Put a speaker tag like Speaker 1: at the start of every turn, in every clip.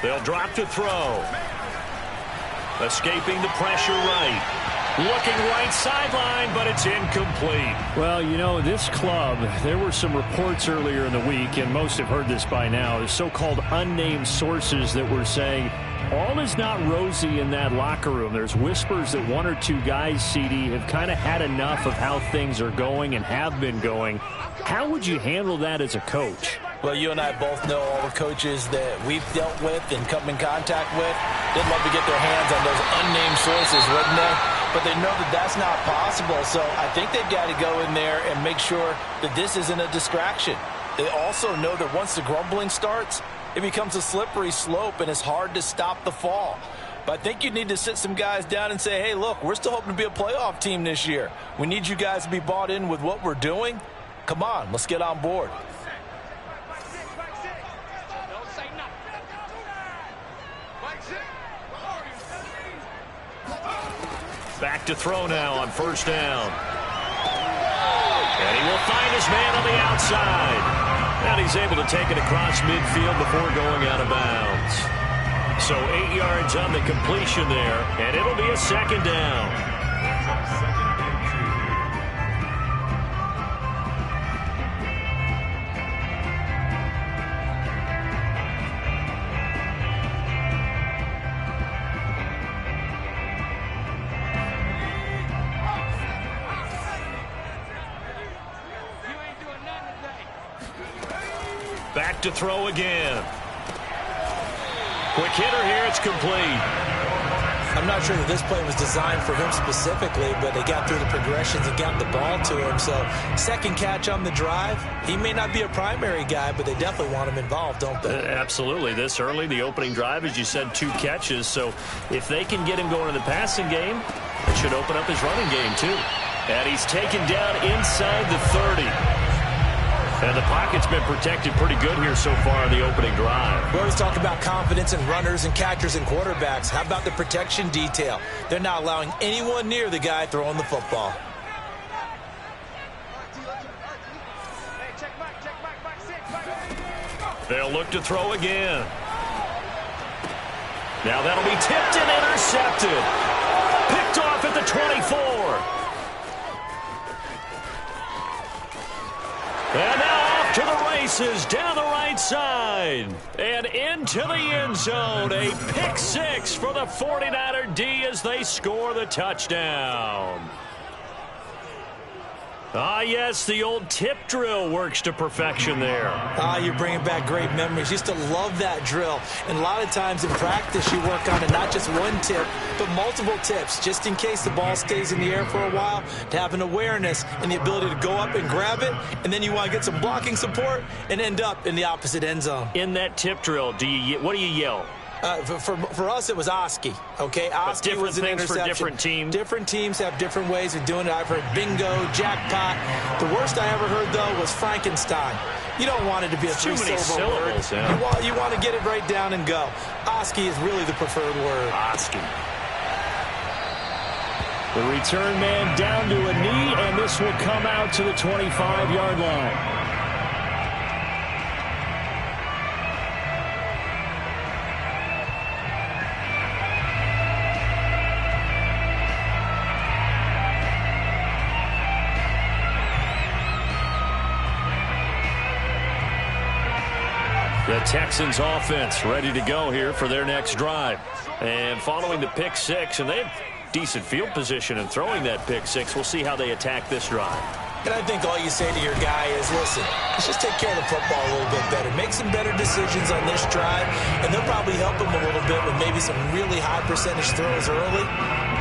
Speaker 1: They'll drop to throw. Escaping the pressure right. Looking right sideline, but it's incomplete.
Speaker 2: Well, you know, this club, there were some reports earlier in the week, and most have heard this by now, the so-called unnamed sources that were saying all is not rosy in that locker room. There's whispers that one or two guys, CD, have kind of had enough of how things are going and have been going. How would you handle that as a coach?
Speaker 3: Well, you and I both know all the coaches that we've dealt with and come in contact with. They'd love to get their hands on those unnamed sources, wouldn't they? But they know that that's not possible, so I think they've got to go in there and make sure that this isn't a distraction. They also know that once the grumbling starts, it becomes a slippery slope, and it's hard to stop the fall. But I think you need to sit some guys down and say, hey, look, we're still hoping to be a playoff team this year. We need you guys to be bought in with what we're doing. Come on, let's get on board.
Speaker 1: Back to throw now on first down. And he will find his man on the outside. And he's able to take it across midfield before going out of bounds. So 8 yards on the completion there, and it'll be a second down. Back to throw again. Quick hitter here, it's complete.
Speaker 3: I'm not sure that this play was designed for him specifically, but they got through the progressions and got the ball to him. So second catch on the drive. He may not be a primary guy, but they definitely want him involved, don't they?
Speaker 1: Absolutely. This early, the opening drive, as you said, 2 catches. So if they can get him going in the passing game, it should open up his running game too. And he's taken down inside the 30. And the pocket's been protected pretty good here so far in the opening drive.
Speaker 3: We always talk about confidence in runners and catchers and quarterbacks. How about the protection detail? They're not allowing anyone near the guy throwing the football.
Speaker 1: They'll look to throw again. Now that'll be tipped and intercepted. Picked off at the 24. And now off to the races, down the right side, and into the end zone. A pick 6 for the 49er D as they score the touchdown. Ah, yes, the old tip drill works to perfection there.
Speaker 3: Ah, you're bringing back great memories. Used to love that drill. And a lot of times in practice, you work on it, not just one tip, but multiple tips, just in case the ball stays in the air for a while, to have an awareness and the ability to go up and grab it, and then you want to get some blocking support and end up in the opposite end zone.
Speaker 1: In that tip drill, what do you yell?
Speaker 3: For us, it was Oski. Okay, Oski was an interception.
Speaker 1: For different teams.
Speaker 3: Different teams have different ways of doing it. I've heard bingo, jackpot. The worst I ever heard, though, was Frankenstein. You don't want it to be a three-syllable word. Yeah. You want to get it right down and go. Oski is really the preferred word.
Speaker 1: Oski.
Speaker 2: The return man down to a knee, and this will come out to the 25-yard line. The Texans offense ready to go here for their next drive. And following the pick 6, and they have decent field position in throwing that pick 6. We'll see how they attack this drive.
Speaker 3: And I think all you say to your guy is, listen, let's just take care of the football a little bit better. Make some better decisions on this drive, and they'll probably help him a little bit with maybe some really high percentage throws early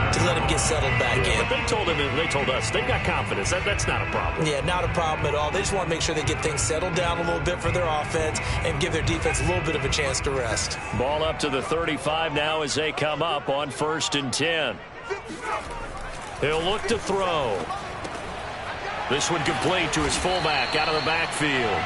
Speaker 3: to let him get settled back in.
Speaker 1: But they told him, and they told us, they've got confidence. That's not a problem.
Speaker 3: Yeah, not a problem at all. They just want to make sure they get things settled down a little bit for their offense and give their defense a little bit of a chance to rest.
Speaker 1: Ball up to the 35 now as they come up on 1st and 10. He'll look to throw. This one complete to his fullback out of the backfield.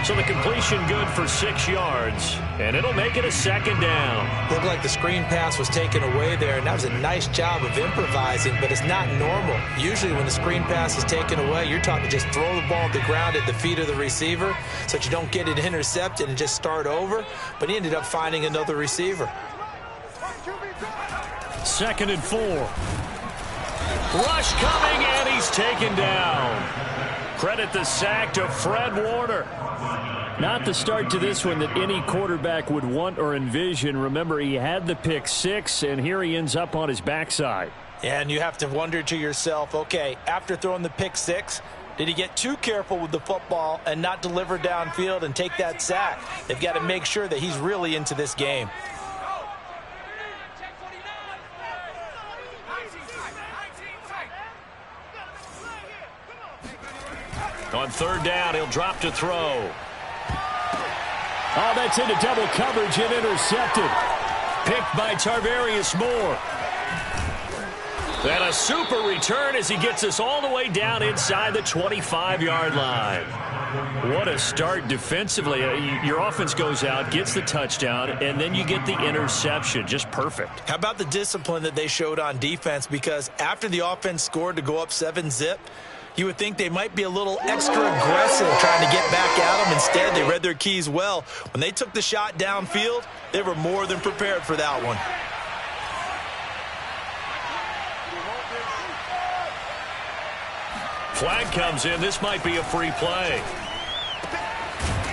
Speaker 1: So the completion good for 6 yards, and it'll make it a second down.
Speaker 3: Looked like the screen pass was taken away there, and that was a nice job of improvising, but it's not normal. Usually when the screen pass is taken away, you're taught to just throw the ball at the ground at the feet of the receiver so that you don't get it intercepted and just start over, but he ended up finding another receiver.
Speaker 2: 2nd and 4.
Speaker 1: Rush coming, and he's taken down. Credit the sack to Fred Warner.
Speaker 2: Not the start to this one that any quarterback would want or envision. Remember, he had the pick 6, and here he ends up on his backside.
Speaker 3: And you have to wonder to yourself, okay, after throwing the pick 6, did he get too careful with the football and not deliver downfield and take that sack? They've got to make sure that he's really into this game.
Speaker 1: On 3rd down, he'll drop to throw.
Speaker 2: Oh, that's into double coverage and intercepted.
Speaker 1: Picked by Tarvarius Moore. And a super return as he gets us all the way down inside the 25-yard line. What a start defensively. Your offense goes out, gets the touchdown, and then you get the interception. Just perfect.
Speaker 3: How about the discipline that they showed on defense? Because after the offense scored to go up 7-zip, you would think they might be a little extra aggressive trying to get back at them. Instead, they read their keys well. When they took the shot downfield, they were more than prepared for that one.
Speaker 1: Flag comes in. This might be a free play.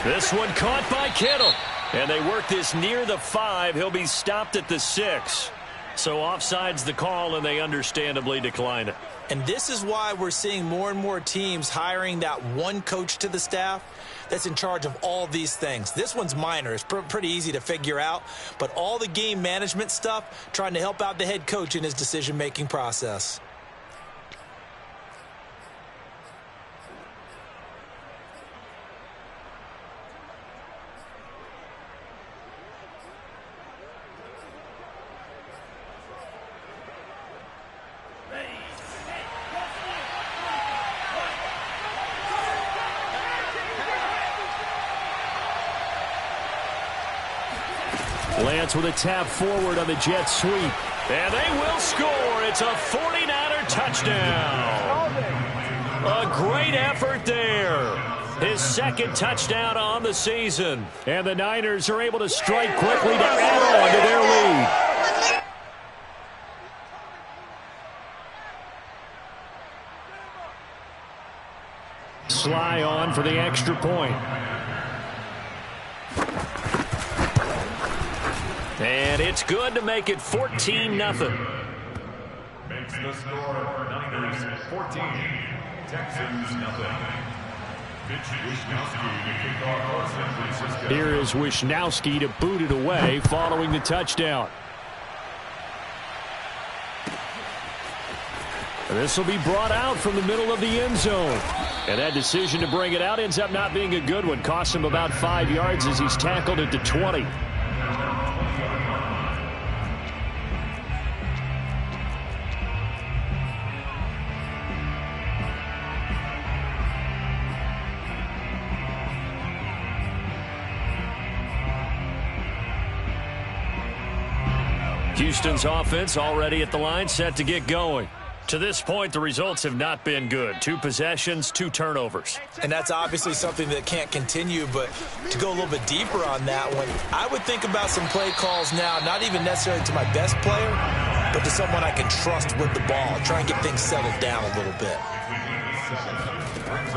Speaker 1: This one caught by Kittle. And they work this near the 5. He'll be stopped at the 6. So offside's the call, and they understandably decline it.
Speaker 3: And this is why we're seeing more and more teams hiring that one coach to the staff that's in charge of all these things. This one's minor. It's pretty easy to figure out. But all the game management stuff, trying to help out the head coach in his decision-making process.
Speaker 2: Lance with a tap forward on the jet sweep.
Speaker 1: And they will score. It's a 49er touchdown. A great effort there. His 2nd touchdown on the season.
Speaker 2: And the Niners are able to strike quickly to add on to their lead. Sly on for the extra point.
Speaker 1: And it's good to make it 14-0.
Speaker 4: Makes the score Niners 14, Texans 0.
Speaker 2: Here is Wishnowski to boot it away following the touchdown. And this will be brought out from the middle of the end zone. And that decision to bring it out ends up not being a good one. Costs him about 5 yards as he's tackled at the 20.
Speaker 1: Houston's offense already at the line, set to get going. To this point, the results have not been good. 2 possessions, 2 turnovers.
Speaker 3: And that's obviously something that can't continue, but to go a little bit deeper on that one, I would think about some play calls now, not even necessarily to my best player, but to someone I can trust with the ball. Try and get things settled down a little bit.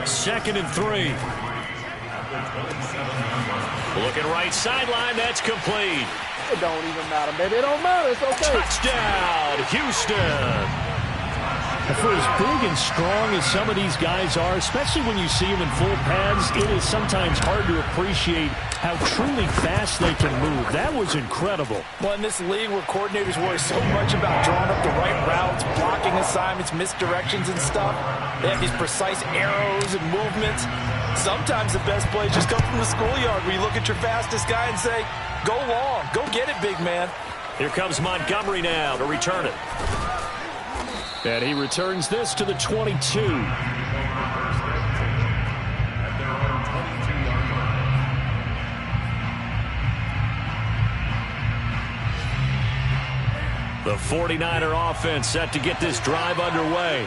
Speaker 1: 2nd and 3. Looking right sideline, that's complete.
Speaker 5: It don't even matter, baby. It don't matter. It's okay.
Speaker 1: Touchdown, Houston.
Speaker 2: For as big and strong as some of these guys are, especially when you see them in full pads, it is sometimes hard to appreciate how truly fast they can move. That was incredible.
Speaker 3: Well, in this league where coordinators worry so much about drawing up the right routes, blocking assignments, misdirections and stuff, they have these precise arrows and movements. Sometimes the best plays just come from the schoolyard where you look at your fastest guy and say, go long, go get it, big man.
Speaker 1: Here comes Montgomery now to return it.
Speaker 2: And he returns this to the 22. The 49er offense set to get this drive underway.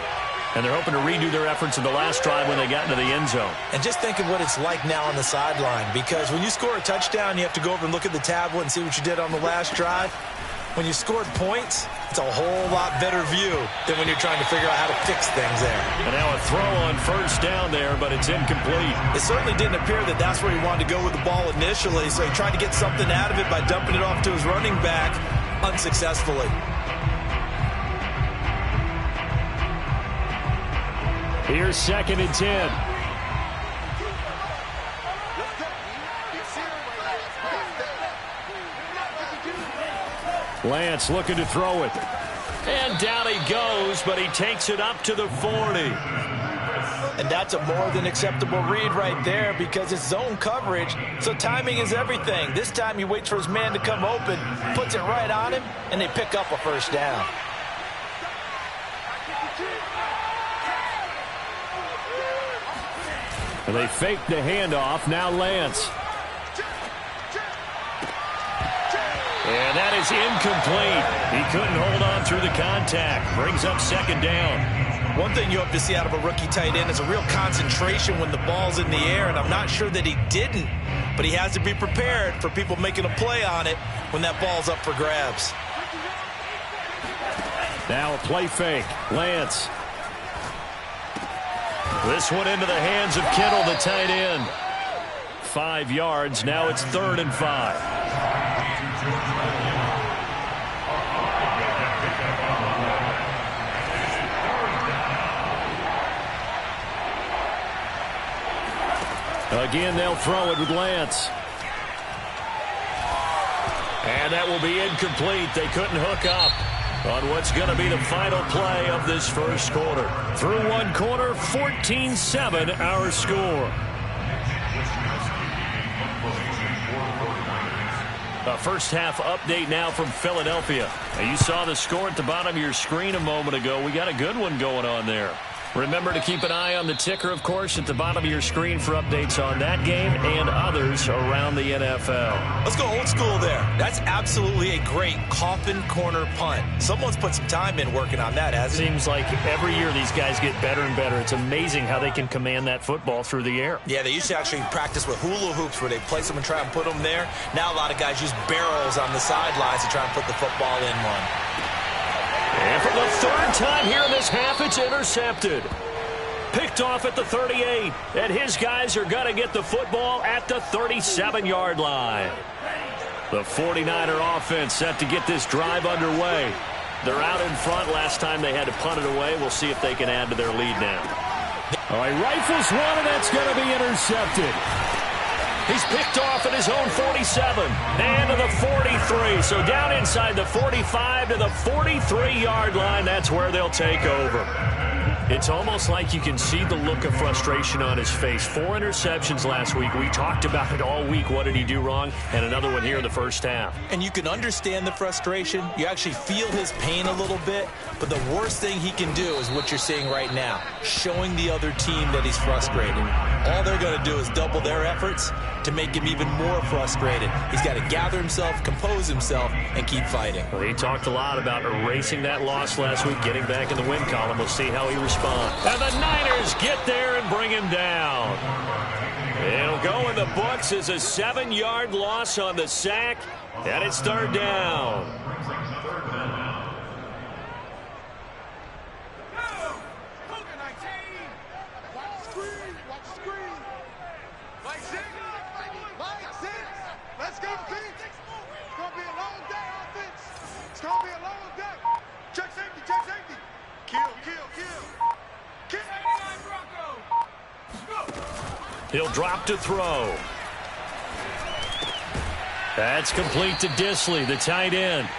Speaker 2: And they're hoping to redo their efforts in the last drive when they got into the end zone.
Speaker 3: And just think of what it's like now on the sideline, because when you score a touchdown, you have to go over and look at the tablet and see what you did on the last drive. When you scored points, it's a whole lot better view than when you're trying to figure out how to fix things there.
Speaker 2: And now a throw on first down there, but it's incomplete.
Speaker 3: It certainly didn't appear that that's where he wanted to go with the ball initially, so he tried to get something out of it by dumping it off to his running back unsuccessfully.
Speaker 2: Here's 2nd and 10. Lance looking to throw it. And down he goes, but he takes it up to the 40.
Speaker 3: And that's a more than acceptable read right there, because it's zone coverage, so timing is everything. This time he waits for his man to come open, puts it right on him, and they pick up a first down.
Speaker 2: And they fake the handoff. Now Lance. And that is incomplete. He couldn't hold on through the contact. Brings up 2nd down.
Speaker 3: One thing you hope to see out of a rookie tight end is a real concentration when the ball's in the air, and I'm not sure that he didn't, but he has to be prepared for people making a play on it when that ball's up for grabs.
Speaker 2: Now a play fake. Lance. This one into the hands of Kittle, the tight end. 5 yards. Now it's 3rd and 5. Again, they'll throw it with Lance. And that will be incomplete. They couldn't hook up on what's going to be the final play of this first quarter. Through one quarter, 14-7 our score. A first half update now from Philadelphia. Now, you saw the score at the bottom of your screen a moment ago. We got a good one going on there. Remember to keep an eye on the ticker, of course, at the bottom of your screen for updates on that game and others around the NFL.
Speaker 3: Let's go old school there. That's absolutely a great coffin corner punt. Someone's put some time in working on that, hasn't it?
Speaker 2: Seems like every year these guys get better and better. It's amazing how they can command that football through the air.
Speaker 3: Yeah, they used to actually practice with hula hoops where they place them and try and put them there. Now a lot of guys use barrels on the sidelines to try and put the football in one.
Speaker 2: And for the 3rd time here in this half, it's intercepted. Picked off at the 38. And his guys are going to get the football at the 37-yard line. The 49er offense set to get this drive underway. They're out in front. Last time they had to punt it away. We'll see if they can add to their lead now. All right, rifles one, and that's going to be intercepted. He's picked off at his own 47 and to the 43. So down inside the 45 to the 43-yard line. That's where they'll take over. It's almost like you can see the look of frustration on his face. 4 interceptions last week. We talked about it all week. What did he do wrong? And another one here in the first half.
Speaker 3: And you can understand the frustration. You actually feel his pain a little bit. But the worst thing he can do is what you're seeing right now, showing the other team that he's frustrated. All they're going to do is double their efforts to make him even more frustrated. He's got to gather himself, compose himself, and keep fighting.
Speaker 2: Well, he talked a lot about erasing that loss last week, getting back in the win column. We'll see how he responds. And the Niners get there and bring him down. It'll go in the books as a 7-yard loss on the sack, and it's 3rd down.
Speaker 6: Let's go, team. It's going to be a long day, offense. It's going to be a long day. Check safety, check safety. Kill, kill, kill. Kill.
Speaker 2: He'll drop to throw. That's complete to Disley, the tight end.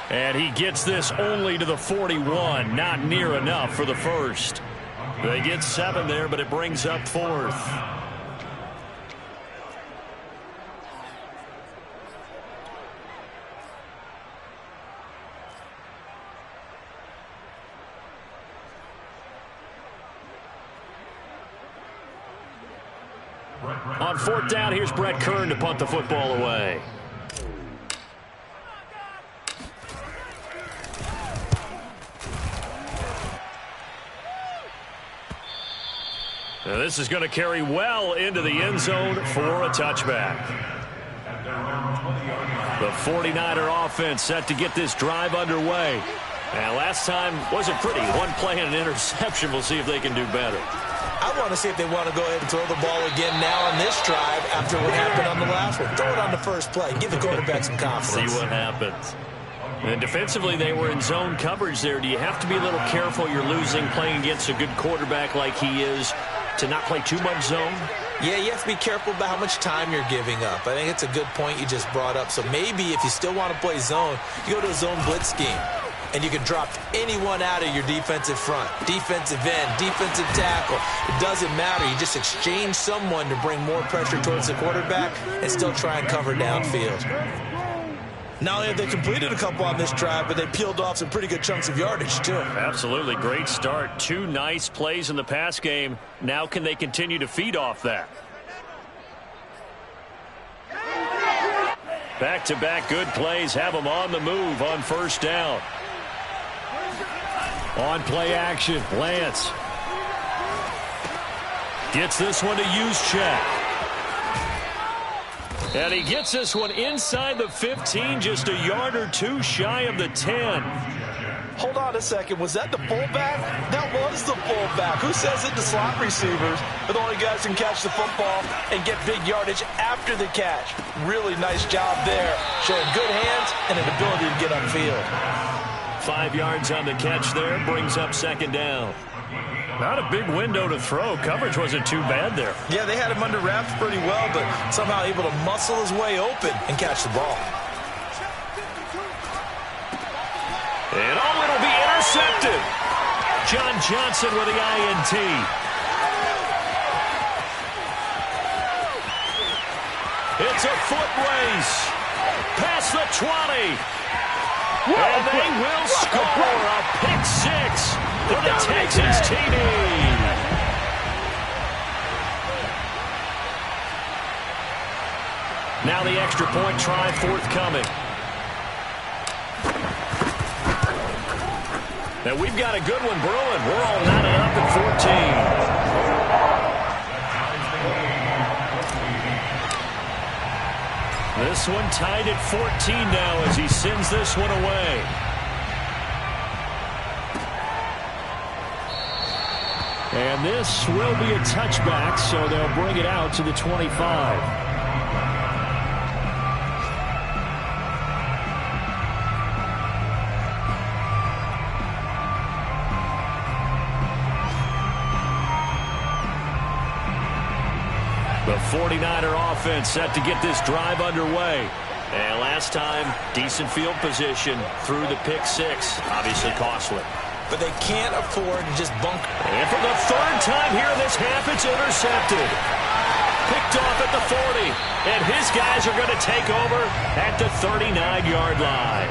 Speaker 2: And he gets this only to the 41. Not near enough for the first. They get 7 there, but it brings up 4th. On 4th down, here's Brett Kern to punt the football away. Now this is going to carry well into the end zone for a touchback. The 49er offense set to get this drive underway. And last time wasn't pretty. One play and an interception. We'll see if they can do better.
Speaker 3: I want to see if they want to go ahead and throw the ball again now on this drive after what happened on the last one. Throw it on the first play. Give the quarterback some confidence.
Speaker 2: See what happens. And defensively, they were in zone coverage there. Do you have to be a little careful? You're losing playing against a good quarterback like he is to not play too much zone?
Speaker 3: Yeah, you have to be careful about how much time you're giving up. I think it's a good point you just brought up. So maybe if you still want to play zone, you go to a zone blitz scheme. And you can drop anyone out of your defensive front, defensive end, defensive tackle. It doesn't matter. You just exchange someone to bring more pressure towards the quarterback and still try and cover downfield. Not only have they completed a couple on this drive, but they peeled off some pretty good chunks of yardage, too.
Speaker 2: Absolutely. Great start. 2 nice plays in the pass game. Now can they continue to feed off that? Back-to-back good plays have them on the move on first down. On play action, Lance gets this one to Juszczyk. And he gets this one inside the 15, just a yard or two shy of the 10.
Speaker 3: Hold on a second. Was that the fullback? That was the fullback. Who says it to slot receivers are the only guys who can catch the football and get big yardage after the catch? Really nice job there, showing good hands and an ability to get upfield.
Speaker 2: 5 yards on the catch there, brings up second down. Not a big window to throw. Coverage wasn't too bad there.
Speaker 3: Yeah, they had him under wraps pretty well, but somehow able to muscle his way open and catch the ball.
Speaker 2: And oh, it'll be intercepted. John Johnson with the INT. It's a foot race. Past the 20. And they will score a pick 6 for the Texans TD. Now the extra point try forthcoming. And we've got a good one brewing. We're all knotted up at 14. This one tied at 14 now as he sends this one away. And this will be a touchback, so they'll bring it out to the 25. The 49er offense set to get this drive underway. And last time, decent field position through the pick 6. Obviously costly.
Speaker 3: But they can't afford to just bunk.
Speaker 2: And for the 3rd time here in this half, it's intercepted. Picked off at the 40. And his guys are going to take over at the 39-yard line.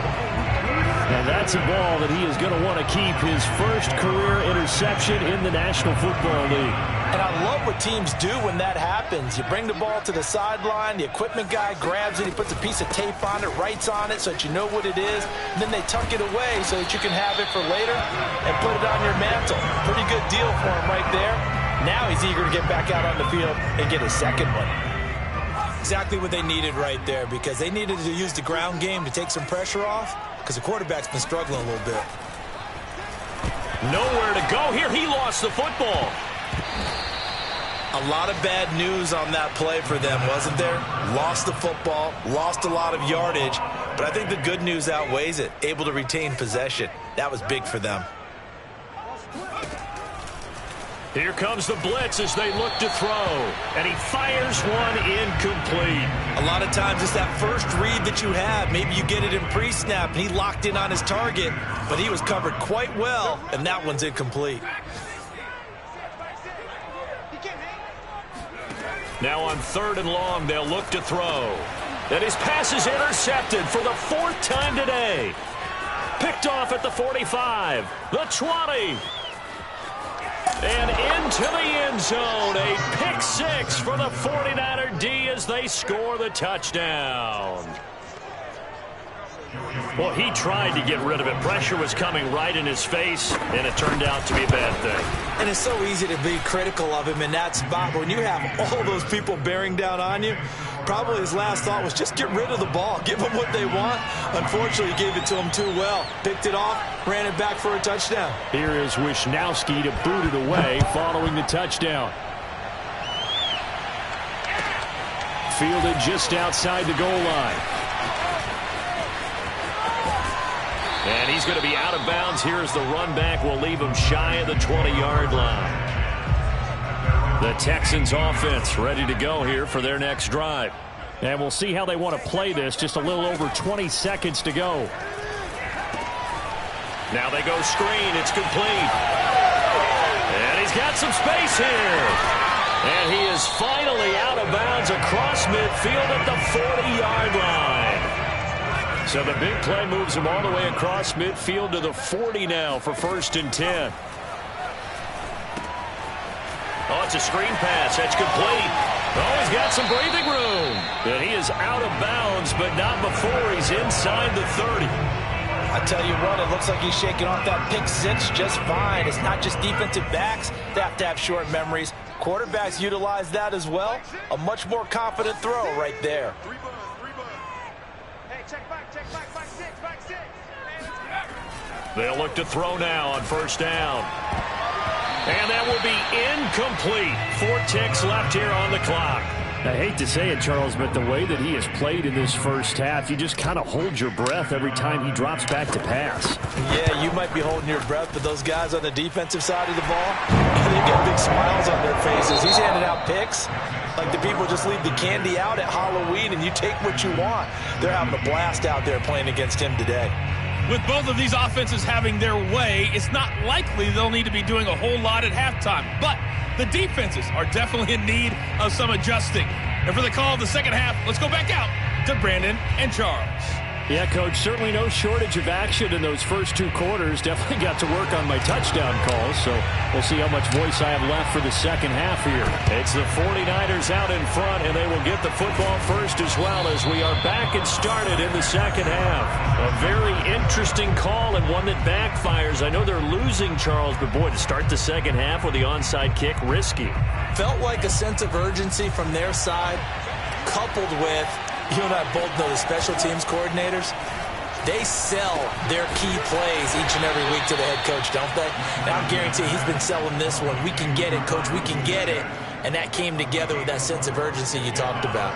Speaker 2: And that's a ball that he is going to want to keep, his first career interception in the National Football League.
Speaker 3: And I love what teams do when that happens. You bring the ball to the sideline, the equipment guy grabs it, he puts a piece of tape on it, writes on it so that you know what it is, and then they tuck it away so that you can have it for later and put it on your mantle. Pretty good deal for him right there. Now he's eager to get back out on the field and get his second one. Exactly what they needed right there, because they needed to use the ground game to take some pressure off, because the quarterback's been struggling a little bit.
Speaker 2: Nowhere to go here. He lost the football.
Speaker 3: A lot of bad news on that play for them, wasn't there? Lost the football, lost a lot of yardage, but I think the good news outweighs it. Able to retain possession. That was big for them.
Speaker 2: Here comes the blitz as they look to throw. And he fires one incomplete.
Speaker 3: A lot of times it's that first read that you have. Maybe you get it in pre-snap, and he locked in on his target, but he was covered quite well, and that one's incomplete.
Speaker 2: Now on 3rd and long, they'll look to throw. And his pass is intercepted for the 4th time today. Picked off at the 45, the 20. And into the end zone, a pick 6 for the 49er D as they score the touchdown.
Speaker 1: Well, he tried to get rid of it. Pressure was coming right in his face, and it turned out to be a bad thing.
Speaker 3: And it's so easy to be critical of him in that spot. But when you have all those people bearing down on you, probably his last thought was just get rid of the ball. Give them what they want. Unfortunately, he gave it to them too well. Picked it off, ran it back for a touchdown.
Speaker 2: Here is Wisnowski to boot it away following the touchdown. Fielded just outside the goal line.
Speaker 1: And he's going to be out of bounds. Here's the run back. Will leave him shy of the 20-yard line. The Texans offense ready to go here for their next drive.
Speaker 2: And we'll see how they want to play this. Just a little over 20 seconds to go.
Speaker 1: Now they go screen. It's complete. And he's got some space here. And he is finally out of bounds across midfield at the 40-yard line. So the big play moves him all the way across midfield to the 40 now for 1st and 10. Oh, it's a screen pass. That's complete. Oh, he's got some breathing room. And he is out of bounds, but not before he's inside the 30.
Speaker 3: I tell you what, it looks like he's shaking off that pick six just fine. It's not just defensive backs. They have to have short memories. Quarterbacks utilize that as well. A much more confident throw right there.
Speaker 1: They'll look to throw now on 1st down. And that will be incomplete. 4 ticks left here on the clock.
Speaker 2: I hate to say it, Charles, but the way that he has played in this first half, you just kind of hold your breath every time he drops back to pass.
Speaker 3: Yeah, you might be holding your breath, but those guys on the defensive side of the ball, they've got big smiles on their faces. He's handing out picks like the people just leave the candy out at Halloween and you take what you want. They're having a blast out there playing against him today.
Speaker 7: With both of these offenses having their way, it's not likely they'll need to be doing a whole lot at halftime. But the defenses are definitely in need of some adjusting. And for the call of the second half, let's go back out to Brandon and Charles.
Speaker 2: Yeah, Coach, certainly no shortage of action in those first 2 quarters. Definitely got to work on my touchdown calls, so we'll see how much voice I have left for the second half here.
Speaker 1: It's the 49ers out in front, and they will get the football first as well as we are back and started in the second half. A very interesting call and one that backfires. I know they're losing, Charles, but boy, to start the second half with the onside kick, risky.
Speaker 3: Felt like a sense of urgency from their side, coupled with, you and I both know the special teams coordinators, they sell their key plays each and every week to the head coach, don't they? And I guarantee he's been selling this one. We can get it, Coach. We can get it. And that came together with that sense of urgency you talked about.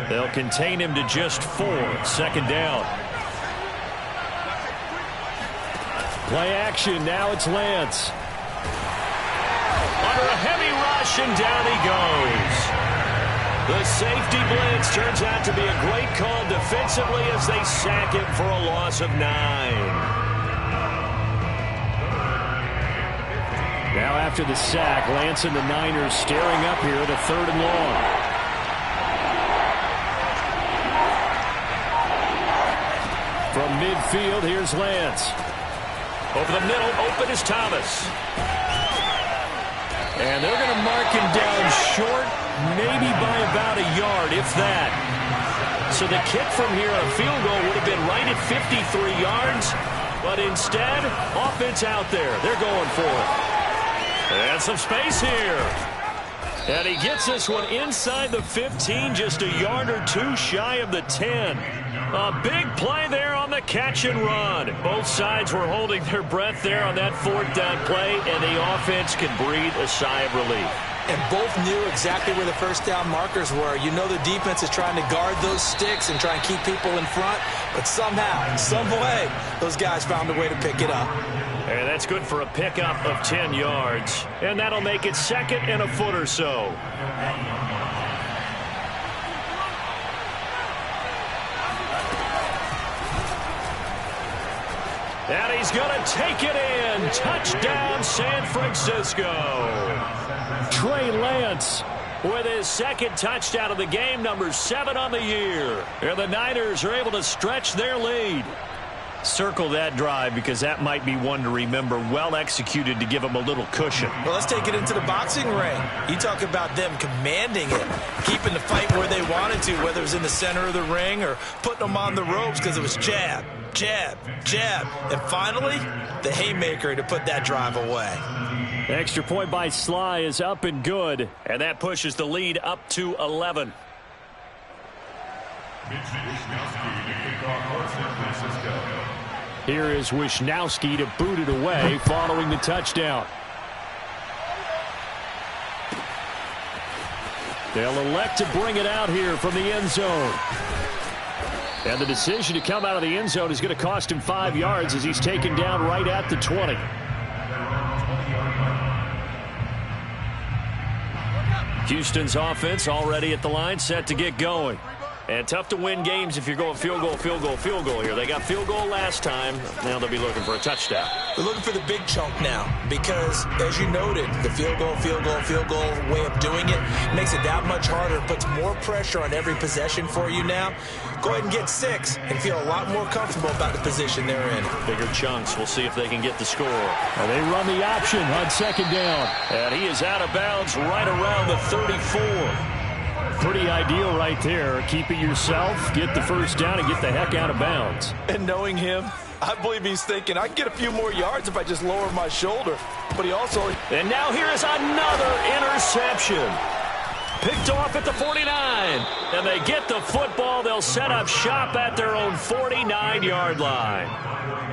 Speaker 1: They'll contain him to just 4. 2nd down.
Speaker 2: Play action. Now it's Lance.
Speaker 1: Under a heavy rush, and down he goes. The safety blitz turns out to be a great call defensively as they sack him for a loss of 9.
Speaker 2: Now after the sack, Lance and the Niners staring up here at a 3rd and long. From midfield, here's Lance.
Speaker 1: Over the middle, open is Thomas.
Speaker 2: And they're going to mark him down short, maybe by about a yard, if that.
Speaker 1: So the kick from here on a field goal would have been right at 53 yards, but instead, offense out there. They're going for it. And some space here. And he gets this one inside the 15, just a yard or 2 shy of the 10. A big play there on the catch and run. Both sides were holding their breath there on that 4th down play, and the offense can breathe a sigh of relief.
Speaker 3: And both knew exactly where the first down markers were. You know the defense is trying to guard those sticks and try and keep people in front, but somehow, some way, those guys found a way to pick it up.
Speaker 1: And that's good for a pickup of 10 yards. And that'll make it 2nd and a foot or so. And he's going to take it in. Touchdown, San Francisco.
Speaker 2: Trey Lance
Speaker 1: with his 2nd touchdown of the game, number 7 on the year. And the Niners are able to stretch their lead.
Speaker 2: Circle that drive because that might be one to remember. Well executed to give them a little cushion.
Speaker 3: Well, let's take it into the boxing ring. You talk about them commanding it, keeping the fight where they wanted to, whether it was in the center of the ring or putting them on the ropes because it was jab, jab, jab. And finally, the haymaker to put that drive away.
Speaker 2: Extra point by Sly is up and good. And that pushes the lead up to 11. Here is Wisnowski to boot it away following the touchdown. They'll elect to bring it out here from the end zone. And the decision to come out of the end zone is going to cost him 5 yards as he's taken down right at the 20. Houston's offense already at the line, set to get going. And tough to win games if you're going field goal, field goal, field goal here. They got field goal last time. Now they'll be looking for a touchdown.
Speaker 3: They're looking for the big chunk now because, as you noted, the field goal way of doing it makes it that much harder. It puts more pressure on every possession for you now. Go ahead and get 6 and feel a lot more comfortable about the position they're in.
Speaker 2: Bigger chunks. We'll see if they can get the score. And they run the option on second down. And he is out of bounds right around the 34. Pretty ideal right there. Keep it yourself, get the first down, and get the heck out of bounds.
Speaker 3: And knowing him, I believe he's thinking, I can get a few more yards if I just lower my shoulder. But he also...
Speaker 2: And now here is another interception. Picked off at the 49. And they get the football. They'll set up shop at their own 49-yard line.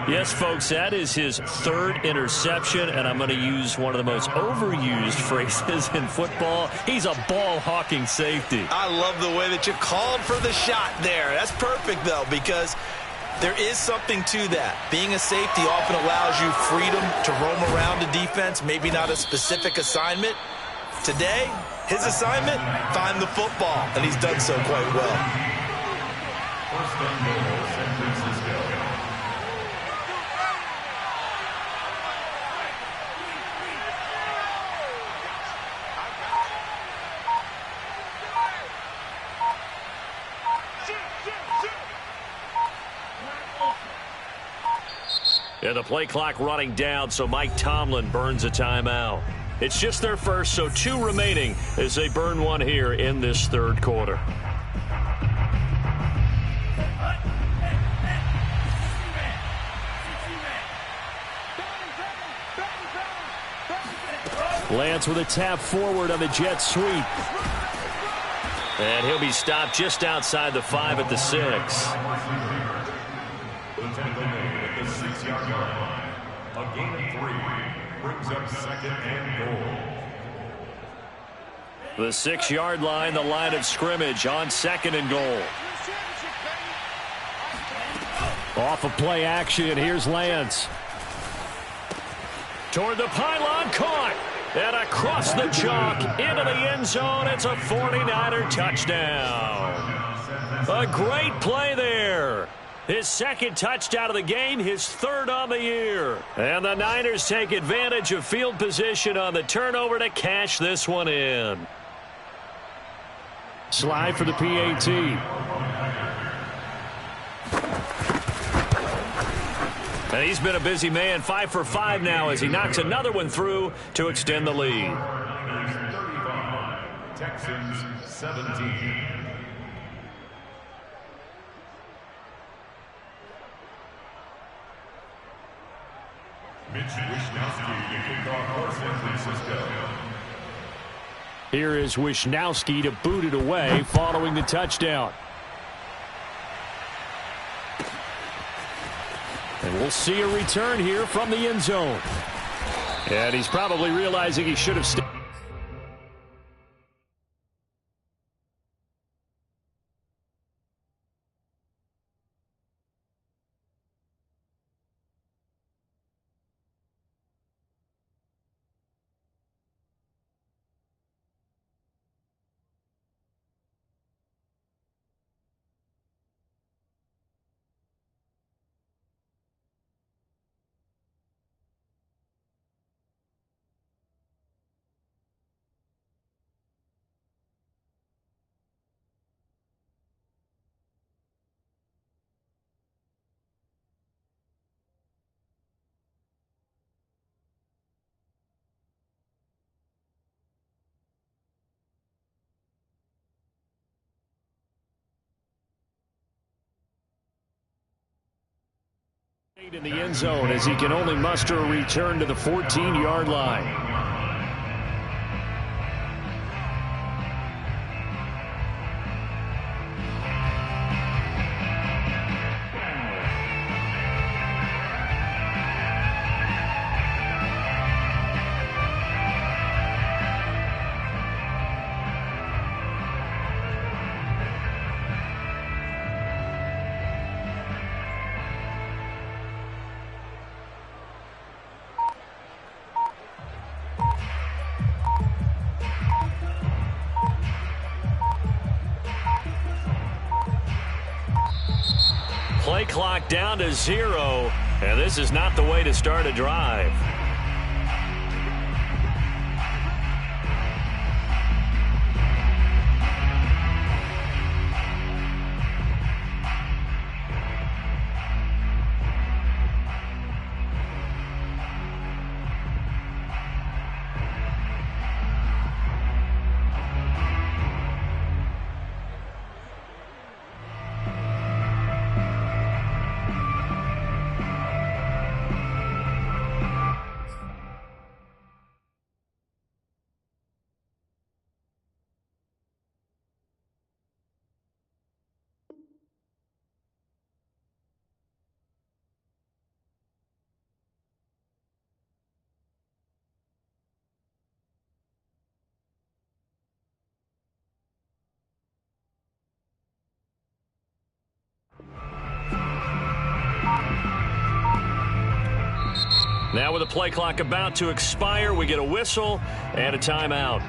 Speaker 2: Yes, folks, that is his 3rd interception, and I'm going to use one of the most overused phrases in football. He's a ball-hawking safety.
Speaker 3: I love the way that you called for the shot there. That's perfect, though, because there is something to that. Being a safety often allows you freedom to roam around the defense, maybe not a specific assignment. Today, his assignment, find the football, and he's done so quite well.
Speaker 4: First and goal, San Francisco.
Speaker 2: And the play clock running down, so Mike Tomlin burns a timeout. It's just their first, so 2 remaining as they burn one here in this 3rd quarter. Lance with a tap forward on the jet sweep. And he'll be stopped just outside the 5 at the 6.
Speaker 4: Lieutenant Domingue at the 6-yard line. A gain of 3 brings up 2nd and goal.
Speaker 2: The 6-yard line, the line of scrimmage on 2nd and goal. Off of play action, here's Lance. Toward the pylon, caught. And across the chalk, into the end zone, it's a 49er touchdown. A great play there. His 2nd touchdown of the game, his 3rd on the year. And the Niners take advantage of field position on the turnover to cash this one in. Slide for the PAT. And he's been a busy man, 5 for 5 now as he knocks another one through to extend the lead.
Speaker 4: Niners 35, Texans 17. Mitch Wisnowski to kick off for San Francisco.
Speaker 2: Here is Wisnowski to boot it away following the touchdown. And we'll see a return here from the end zone. And he's probably realizing he should have stayed. In the end zone as he can only muster a return to the 14-yard line.
Speaker 1: Play clock down to 0, and this is not the way to start a drive. Now with the play clock about to expire, we get a whistle and a timeout.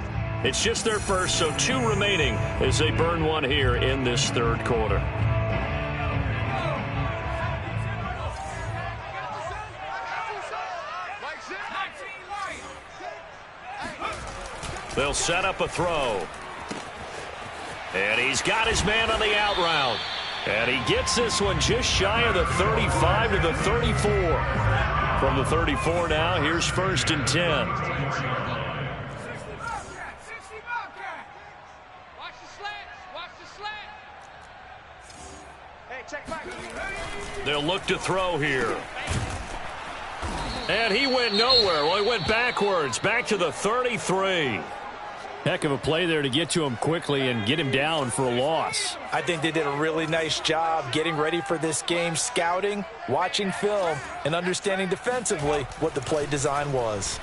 Speaker 1: It's just their first, so 2 remaining as they burn one here in this third quarter. They'll set up a throw. And he's got his man on the out route. And he gets this one just shy of the 35 to the 34. From the 34 now, here's 1st and 10. They'll look to throw here. And he went nowhere. Well, he went backwards, back to the 33.
Speaker 2: Heck of a play there to get to him quickly and get him down for a loss.
Speaker 3: I think they did a really nice job getting ready for this game, scouting, watching film, and understanding defensively what the play design was.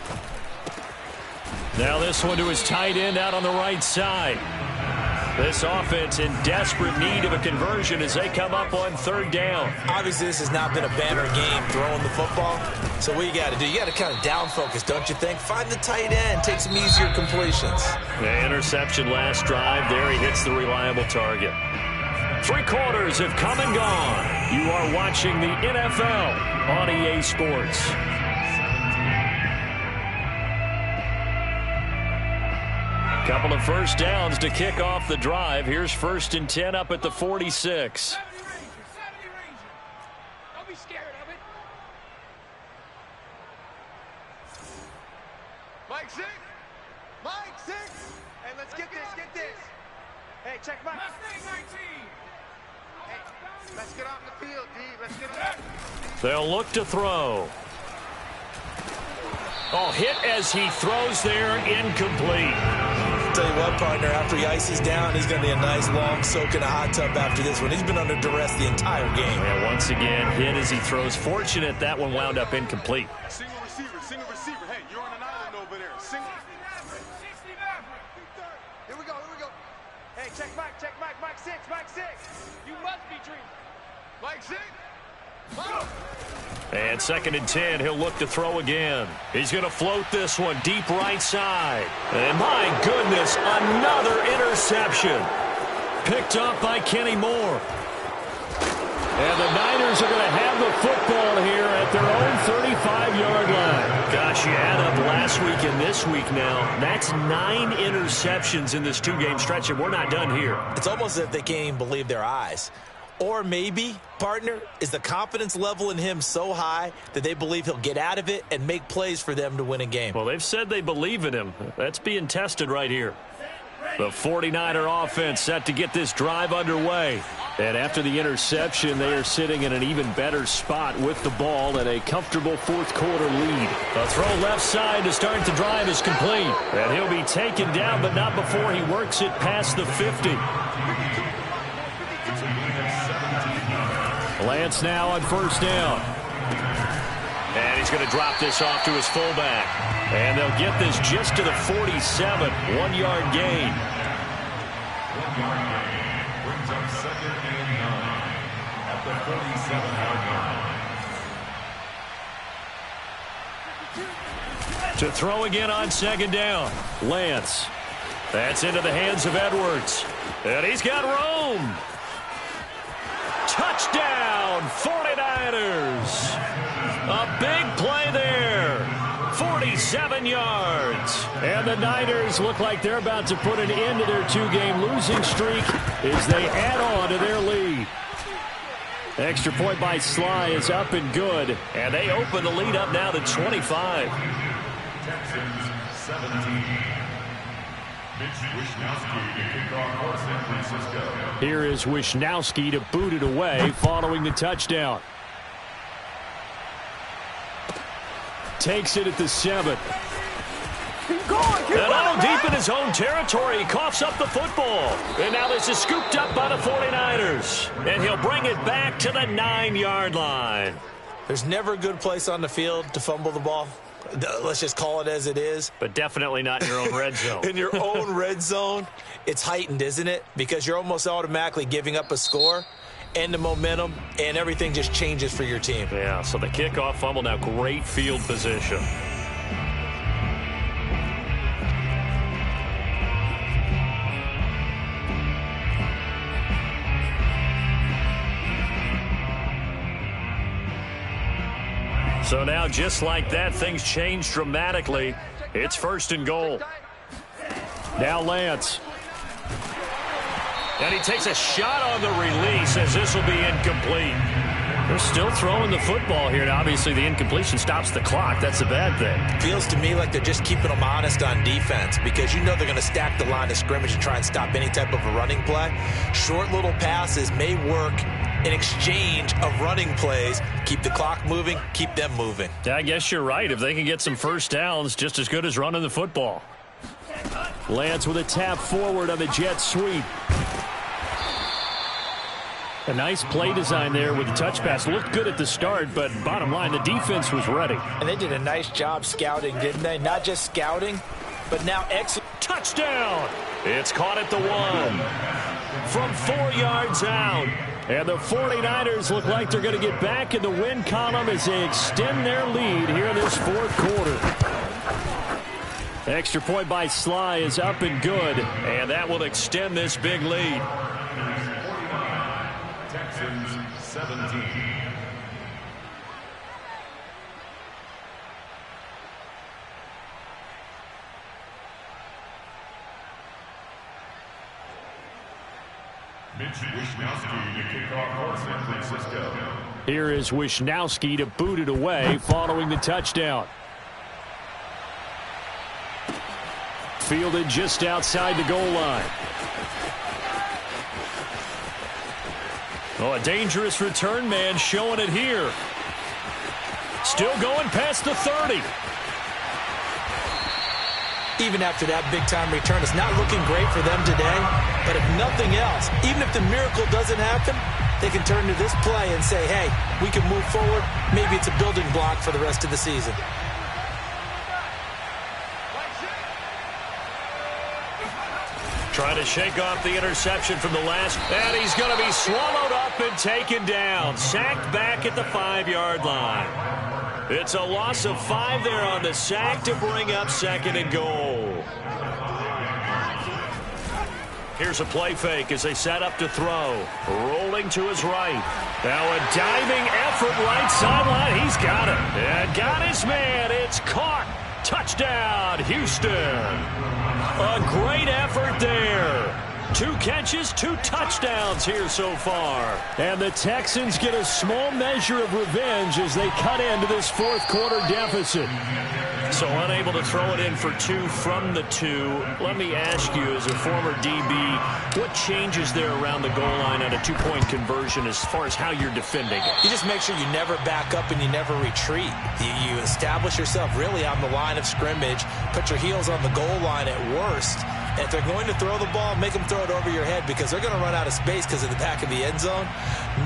Speaker 1: Now this one to his tight end out on the right side. This offense in desperate need of a conversion as they come up on 3rd down.
Speaker 3: Obviously, this has not been a banner game throwing the football. So what you got to do, you got to kind of down focus, don't you think? Find the tight end, take some easier completions.
Speaker 1: The interception last drive. There he hits the reliable target. 3 quarters have come and gone. You are watching the NFL on EA Sports. Couple of first downs to kick off the drive. Here's 1st and 10 up at the 46.
Speaker 6: Don't be scared of it. Mike 6. Mike 6. Hey, let's get this. Hey, check Mike. Hey, let's get off the field, D. Let's get it.
Speaker 1: They'll look to throw. Oh, hit as he throws there, incomplete.
Speaker 3: Tell you what, partner, after he ices down, he's going to be a nice long soak in a hot tub after this one. He's been under duress the entire game.
Speaker 1: And once again, hit as he throws. Fortunate that one wound up incomplete.
Speaker 6: Single receiver. Hey, you're on an island over there. Single. Here we go. Hey, check Mike. Mike 6. You must be dreaming. Mike 6.
Speaker 1: And 2nd and 10, he'll look to throw again. He's going to float this one deep right side. And my goodness, another interception. Picked up by Kenny Moore. And the Niners are going to have the football here at their own 35-yard line. Gosh, you add up last week and this week now. That's 9 interceptions in this 2-game stretch, and we're not done here.
Speaker 3: It's almost as if they can't even believe their eyes. Or maybe, partner, is the confidence level in him so high that they believe he'll get out of it and make plays for them to win a game.
Speaker 1: Well, they've said they believe in him. That's being tested right here.
Speaker 2: The 49er offense set to get this drive underway. And after the interception, they are sitting in an even better spot with the ball and a comfortable fourth quarter lead. The throw left side to start the drive is complete. And he'll be taken down, but not before he works it past the 50. Lance now on first down.
Speaker 1: And he's going to drop this off to his fullback.
Speaker 2: And they'll get this just to the 47. 1-yard gain.
Speaker 4: 1-yard gain brings up 2nd and 9 at the 47-yard line.
Speaker 2: To throw again on second down. Lance. That's into the hands of Edwards. And he's got room. Touchdown, 49ers. A big play there. 47 yards. And the Niners look like they're about to put an end to their 2-game losing streak as they add on to their lead. Extra point by Sly is up and good.
Speaker 1: And they open the lead up now to 25.
Speaker 4: Texans 17. Wishnowsky to kick off for San Francisco.
Speaker 2: Here is Wishnowsky to boot it away following the touchdown. Takes it at the 7.
Speaker 5: Keep going, keep
Speaker 1: And
Speaker 5: running,
Speaker 1: deep in his own territory, he coughs up the football. And now this is scooped up by the 49ers. And he'll bring it back to the 9-yard line.
Speaker 3: There's never a good place on the field to fumble the ball. Let's just call it as it is.
Speaker 1: But definitely not in your own red zone.
Speaker 3: In your own red zone, it's heightened, isn't it? Because you're almost automatically giving up a score and the momentum, and everything just changes for your team.
Speaker 1: Yeah, so the kickoff fumble, now great field position. So now, just like that, things change dramatically. It's 1st and goal.
Speaker 2: Now Lance.
Speaker 1: And he takes a shot on the release as this will be incomplete.
Speaker 2: They're still throwing the football here, and obviously the incompletion stops the clock. That's a bad thing.
Speaker 3: Feels to me like they're just keeping them honest on defense because you know they're going to stack the line of scrimmage and try and stop any type of a running play. Short little passes may work in exchange of running plays. Keep the clock moving, keep them moving.
Speaker 2: I guess you're right. If they can get some first downs, just as good as running the football. Lance with a tap forward on the jet sweep. A nice play design there with the touch pass. Looked good at the start, but bottom line, the defense was ready.
Speaker 3: And they did a nice job scouting, didn't they? Not just scouting, but now
Speaker 1: touchdown. It's caught at the 1 from 4 yards out.
Speaker 2: And the 49ers look like they're going to get back in the win column as they extend their lead here in this fourth quarter. Extra point by Sly is up and good.
Speaker 1: And that will extend this big lead.
Speaker 4: Texans 17. Wishnowsky to kick off for San Francisco.
Speaker 2: Here is Wishnowsky to boot it away following the touchdown. Fielded just outside the goal line. Oh, a dangerous return man showing it here. Still going past the 30.
Speaker 3: even after that big-time return. It's not looking great for them today, but if nothing else, even if the miracle doesn't happen, they can turn to this play and say, hey, we can move forward. Maybe it's a building block for the rest of the season.
Speaker 1: Trying to shake off the interception from the last, and he's going to be swallowed up and taken down. Sacked back at the 5-yard line. It's a loss of 5 there on the sack to bring up 2nd and goal. Here's a play fake as they set up to throw. Rolling to his right. Now a diving effort right sideline. He's got it. And got his man. It's caught. Touchdown, Houston. A great effort there. 2 catches, 2 touchdowns here so far.
Speaker 2: And the Texans get a small measure of revenge as they cut into this 4th quarter deficit. So unable to throw it in for 2 from the 2. Let me ask you, as a former DB, what changes there around the goal line on a 2-point conversion as far as how you're defending it?
Speaker 3: You just make sure you never back up and you never retreat. You establish yourself really on the line of scrimmage, put your heels on the goal line at worst. And if they're going to throw the ball, make them throw it over your head because they're going to run out of space because of the back of the end zone.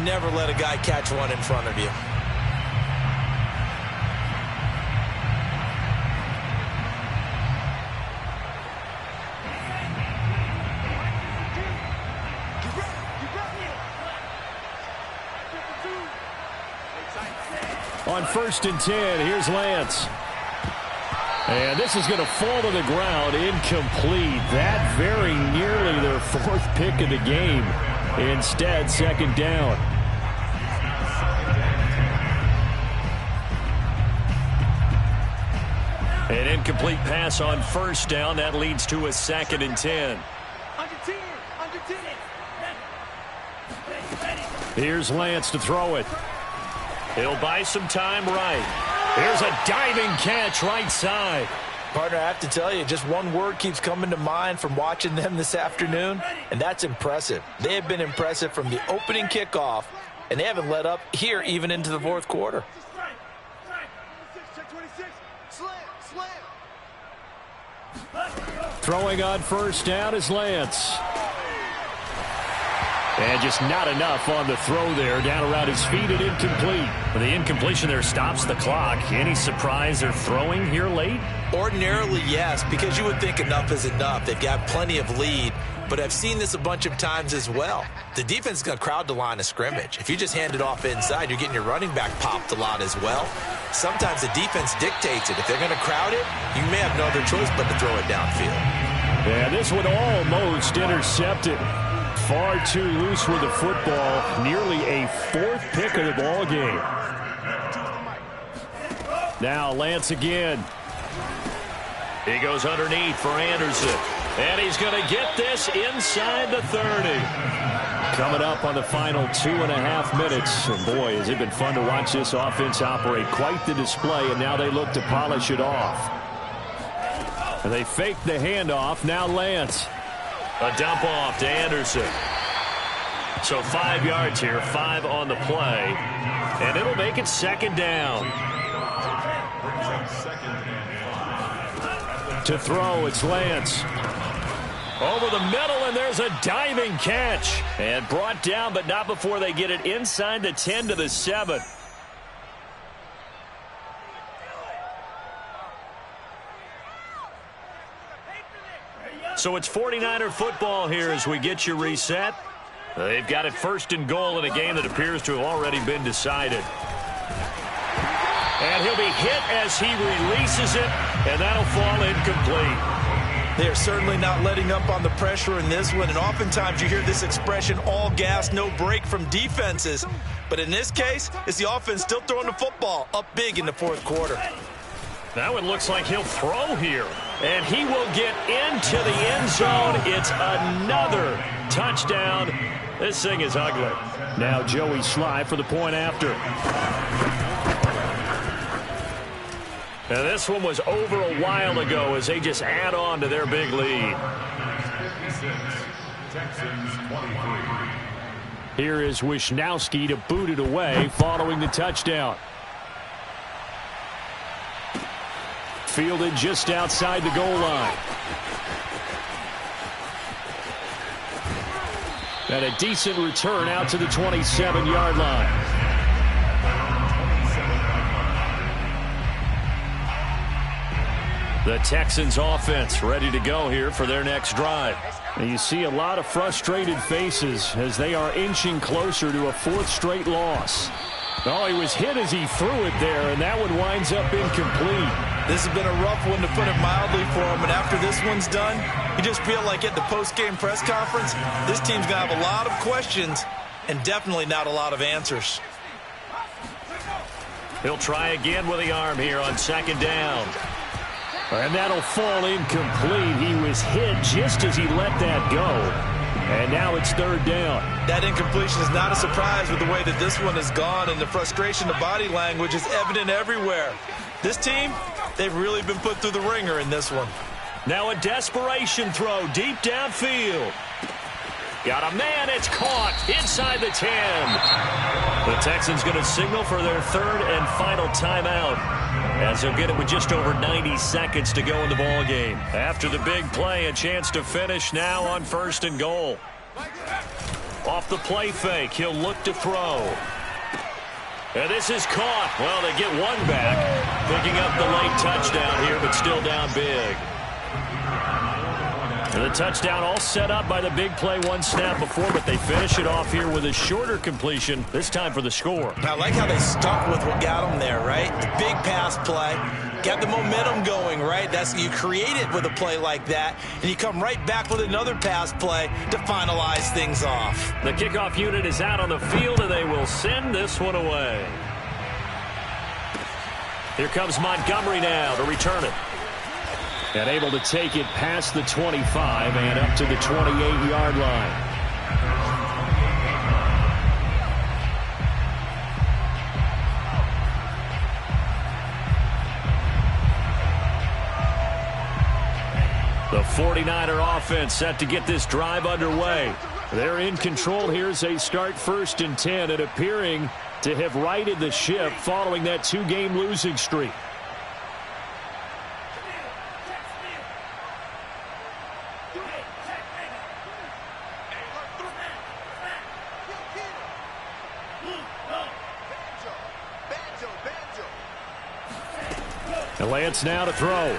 Speaker 3: Never let a guy catch one in front of you.
Speaker 2: On 1st and 10, here's Lance. And this is going to fall to the ground, incomplete. That very nearly their 4th pick of the game. Instead, 2nd down. An incomplete pass on 1st down. That leads to a 2nd and 10.
Speaker 6: Under 10. Under 10.
Speaker 2: Here's Lance to throw it. He'll buy some time right. Here's a diving catch right side.
Speaker 3: Partner, I have to tell you, just one word keeps coming to mind from watching them this afternoon, and that's impressive. They have been impressive from the opening kickoff, and they haven't let up here even into the 4th quarter.
Speaker 6: Check 26. Slam.
Speaker 2: Throwing on 1st down is Lance. And just not enough on the throw there. Down around his feet and incomplete. The incompletion there stops the clock. Any surprise they're throwing here late?
Speaker 3: Ordinarily, yes, because you would think enough is enough. They've got plenty of lead, but I've seen this a bunch of times as well. The defense is going to crowd the line of scrimmage. If you just hand it off inside, you're getting your running back popped a lot as well. Sometimes the defense dictates it. If they're going to crowd it, you may have no other choice but to throw it downfield.
Speaker 2: Yeah, this one almost intercepted. Far too loose with the football. Nearly a 4th pick of the ball game. Now Lance again. He goes underneath for Anderson. And he's going to get this inside the 30. Coming up on the final 2.5 minutes. And boy, has it been fun to watch this offense operate. Quite the display, and now they look to polish it off. And they fake the handoff. Now Lance. A dump off to Anderson. So 5 yards here, 5 on the play. And it'll make it 2nd down. To throw, it's Lance. Over the middle, and there's a diving catch. And brought down, but not before they get it inside the 10 to the 7. So it's 49er football here as we get you reset. They've got it 1st and goal in a game that appears to have already been decided. And he'll be hit as he releases it, and that'll fall incomplete.
Speaker 3: They are certainly not letting up on the pressure in this one, and oftentimes you hear this expression, all gas, no break from defenses. But in this case, it's the offense still throwing the football up big in the 4th quarter.
Speaker 2: Now it looks like he'll throw here. And he will get into the end zone. It's another touchdown. This thing is ugly. Now Joey Sly for the point after. And this one was over a while ago as they just add on to their big lead. Here is Wisnowski to boot it away following the touchdown. Fielded just outside the goal line. And a decent return out to the 27-yard line. The Texans offense ready to go here for their next drive. And you see a lot of frustrated faces as they are inching closer to a 4th straight loss. Oh, he was hit as he threw it there, and that one winds up incomplete.
Speaker 3: This has been a rough one, to put it mildly, for him. And after this one's done, you just feel like at the post-game press conference, this team's going to have a lot of questions and definitely not a lot of answers.
Speaker 2: He'll try again with the arm here on 2nd down. And that'll fall incomplete. He was hit just as he let that go. And now it's 3rd down.
Speaker 3: That incompletion is not a surprise with the way that this one has gone, and the frustration of body language is evident everywhere. This team, they've really been put through the ringer in this one.
Speaker 1: Now a desperation throw deep downfield. Got a man, it's caught inside the 10. The Texans going to signal for their third and final timeout, as they'll get it with just over 90 seconds to go in the ball game. After the big play, a chance to finish now on 1st and goal. Off the play fake, he'll look to throw. And this is caught. Well, they get one back, picking up the late touchdown here, but still down big. And the touchdown all set up by the big play one snap before, but they finish it off here with a shorter completion, this time for the score.
Speaker 3: I like how they stuck with what got them there, right? The big pass play, got the momentum going, right? You create it with a play like that, and you come right back with another pass play to finalize things off.
Speaker 1: The kickoff unit is out on the field, and they will send this one away. Here comes Montgomery now to return it. And able to take it past the 25 and up to the 28-yard line. The 49er offense set to get this drive underway. They're in control here as they start 1st and 10 and appearing to have righted the ship following that 2-game losing streak. Lance now to throw.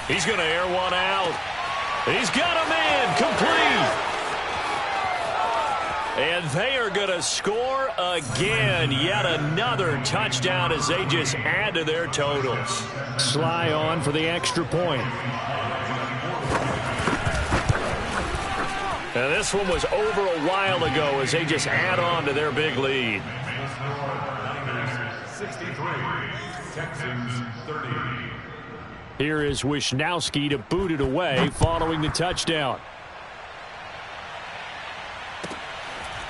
Speaker 1: He's going to air one out. He's got a man complete. And they are going to score again. Yet another touchdown as they just add to their totals.
Speaker 2: Sly on for the extra point.
Speaker 1: And this one was over a while ago as they just add on to their big lead.
Speaker 4: 63, Texans 30.
Speaker 2: Here is Wisnowski to boot it away following the touchdown.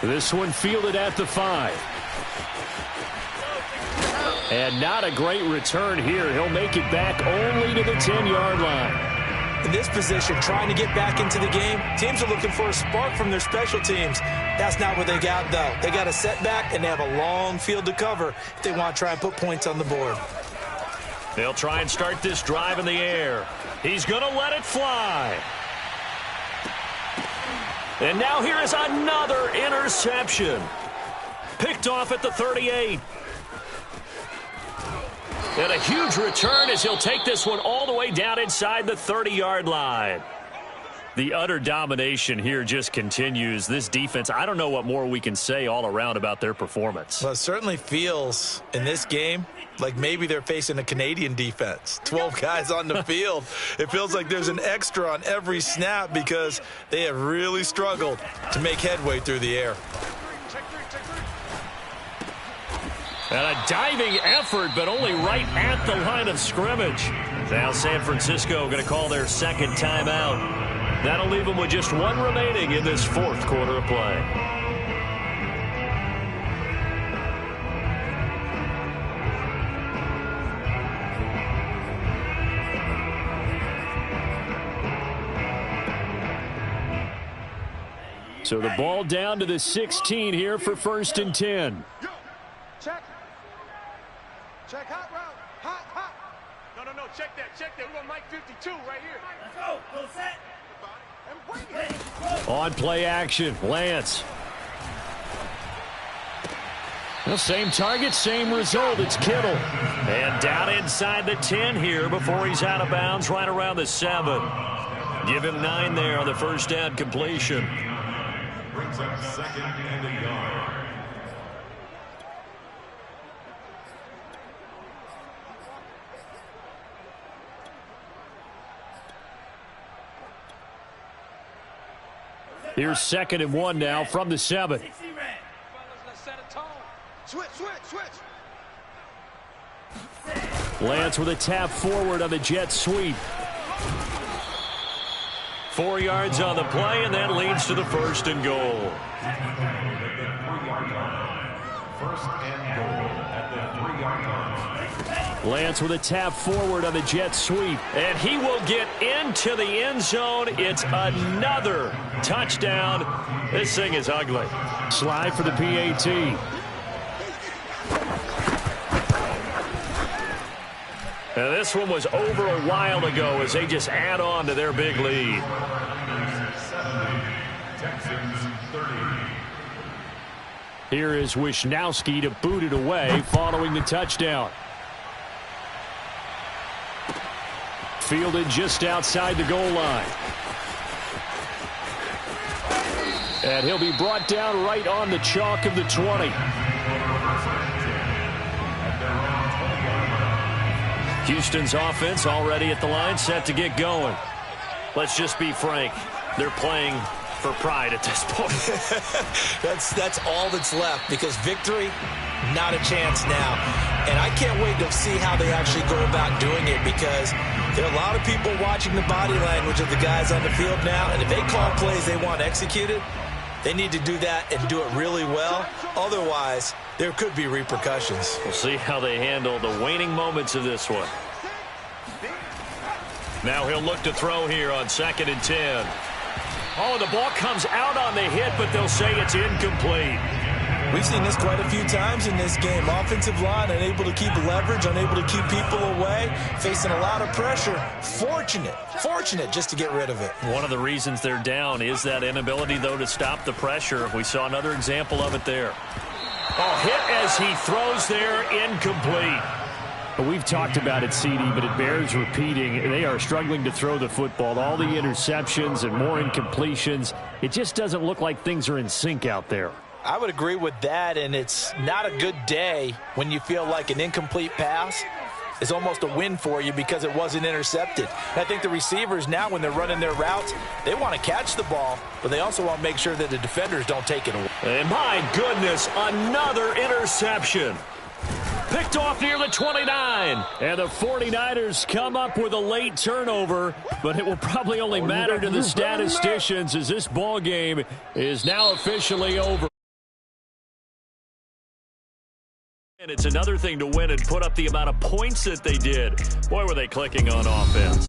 Speaker 2: This one fielded at the 5. And not a great return here. He'll make it back only to the 10-yard line.
Speaker 3: In this position, trying to get back into the game, teams are looking for a spark from their special teams. That's not what they got, though. They got a setback, and they have a long field to cover if they want to try and put points on the board.
Speaker 1: They'll try and start this drive in the air. He's going to let it fly. And now here is another interception. Picked off at the 38. And a huge return as he'll take this one all the way down inside the 30-yard line. The utter domination here just continues. This defense, I don't know what more we can say all around about their performance.
Speaker 3: Well, it certainly feels in this game like maybe they're facing a Canadian defense. 12 guys on the field. It feels like there's an extra on every snap because they have really struggled to make headway through the air.
Speaker 1: And a diving effort, but only right at the line of scrimmage. Now San Francisco going to call their second timeout. That'll leave them with just one remaining in this 4th quarter of play. So the ball down to the 16 here for 1st and 10.
Speaker 6: Check. Check hot route. Hot, hot. No, check that. We're going to Mike 52 right here. Let's go. Go set. And bring it.
Speaker 2: On play action, Lance. The same target, same result. It's Kittle.
Speaker 1: And down inside the 10 here before he's out of bounds, right around the 7. Give him 9 there on the first down completion.
Speaker 4: Brings up 2nd and a yard.
Speaker 2: Here's 2nd and 1 now from the 7.
Speaker 6: Switch.
Speaker 2: Lance with a tap forward on the jet sweep.
Speaker 1: 4 yards on the play, and that leads to the 1st and goal.
Speaker 4: first and goal at the 3-yard line.
Speaker 2: Lance with a tap forward on the jet sweep.
Speaker 1: And he will get into the end zone. It's another touchdown. This thing is ugly.
Speaker 2: Slide for the PAT.
Speaker 1: Now this one was over a while ago as they just add on to their big lead.
Speaker 4: Texans 30.
Speaker 2: Here is Wisnowski to boot it away following the touchdown. Fielded just outside the goal line. And he'll be brought down right on the chalk of the 20.
Speaker 1: Houston's offense already at the line, set to get going. Let's just be frank. They're playing for pride at this point.
Speaker 3: That's all that's left, because victory, not a chance now. And I can't wait to see how they actually go about doing it, because there are a lot of people watching the body language of the guys on the field now, and if they call plays they want executed, they need to do that and do it really well. Otherwise, there could be repercussions.
Speaker 1: We'll see how they handle the waning moments of this one. Now he'll look to throw here on 2nd and 10. Oh, the ball comes out on the hit, but they'll say it's incomplete.
Speaker 3: We've seen this quite a few times in this game. Offensive line unable to keep leverage, unable to keep people away, facing a lot of pressure. Fortunate just to get rid of it.
Speaker 1: One of the reasons they're down is that inability, though, to stop the pressure. We saw another example of it there. Oh, hit as he throws there, incomplete.
Speaker 2: We've talked about it, CD, but it bears repeating. They are struggling to throw the football. All the interceptions and more incompletions. It just doesn't look like things are in sync out there.
Speaker 3: I would agree with that, and it's not a good day when you feel like an incomplete pass is almost a win for you because it wasn't intercepted. And I think the receivers now, when they're running their routes, they want to catch the ball, but they also want to make sure that the defenders don't take it away.
Speaker 1: And my goodness, another interception. Picked off near the 29.
Speaker 2: And the 49ers come up with a late turnover, but it will probably only matter to the statisticians as this ball game is now officially over.
Speaker 1: And it's another thing to win and put up the amount of points that they did. Boy, were they clicking on offense.